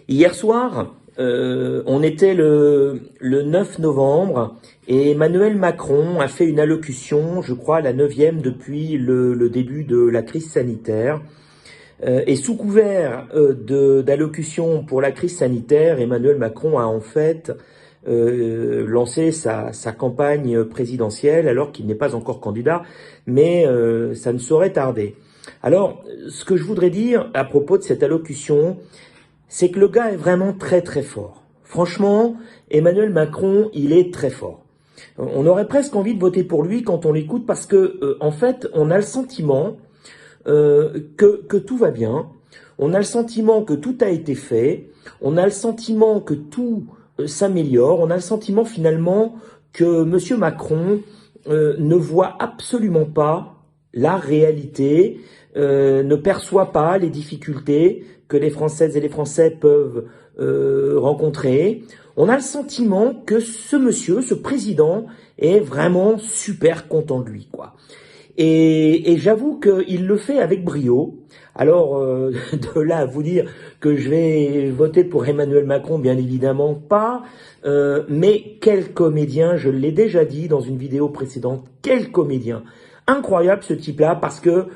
Hier soir, on était le 9 novembre et Emmanuel Macron a fait une allocution, je crois la 9e depuis le début de la crise sanitaire. Et sous couvert d'allocution pour la crise sanitaire, Emmanuel Macron a en fait lancé sa campagne présidentielle alors qu'il n'est pas encore candidat, mais ça ne saurait tarder. Alors, ce que je voudrais dire à propos de cette allocution, c'est que le gars est vraiment très très fort. Franchement, Emmanuel Macron, il est très fort. On aurait presque envie de voter pour lui quand on l'écoute parce que, en fait, on a le sentiment que tout va bien. On a le sentiment que tout a été fait. On a le sentiment que tout s'améliore. On a le sentiment finalement que Monsieur Macron ne voit absolument pas la réalité, ne perçoit pas les difficultés que les Françaises et les Français peuvent rencontrer. On a le sentiment que ce monsieur, ce président, est vraiment super content de lui, quoi. Et j'avoue qu'il le fait avec brio. Alors, de là à vous dire que je vais voter pour Emmanuel Macron, bien évidemment pas. Mais quel comédien, je l'ai déjà dit dans une vidéo précédente, quel comédien. Incroyable ce type-là parce que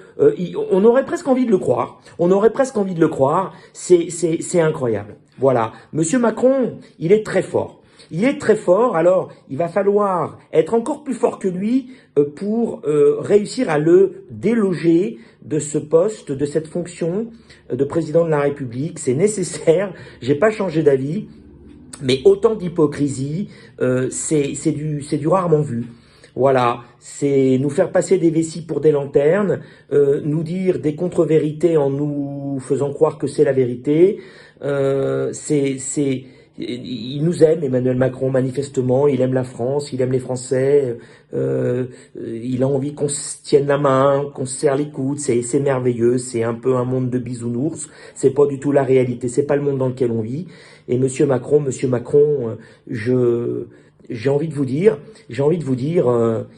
on aurait presque envie de le croire. On aurait presque envie de le croire. C'est incroyable. Voilà. Monsieur Macron, il est très fort. Il est très fort, alors il va falloir être encore plus fort que lui pour réussir à le déloger de ce poste, de cette fonction de président de la République. C'est nécessaire, j'ai pas changé d'avis, mais autant d'hypocrisie, c'est du rarement vu. Voilà, c'est nous faire passer des vessies pour des lanternes, nous dire des contre-vérités en nous faisant croire que c'est la vérité. Il nous aime, Emmanuel Macron, manifestement. Il aime la France, il aime les Français. Il a envie qu'on se tienne la main, qu'on se serre les coudes. C'est merveilleux. C'est un peu un monde de bisounours. C'est pas du tout la réalité. C'est pas le monde dans lequel on vit. Et Monsieur Macron, j'ai envie de vous dire,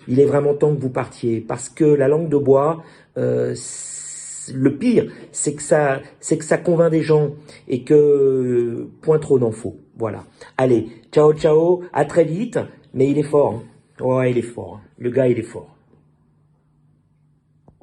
il est vraiment temps que vous partiez parce que la langue de bois. Le pire, c'est que ça convainc des gens et que point trop n'en faut. Voilà. Allez, ciao, ciao, à très vite. Mais il est fort. Hein. Ouais, il est fort. Hein. Le gars, il est fort.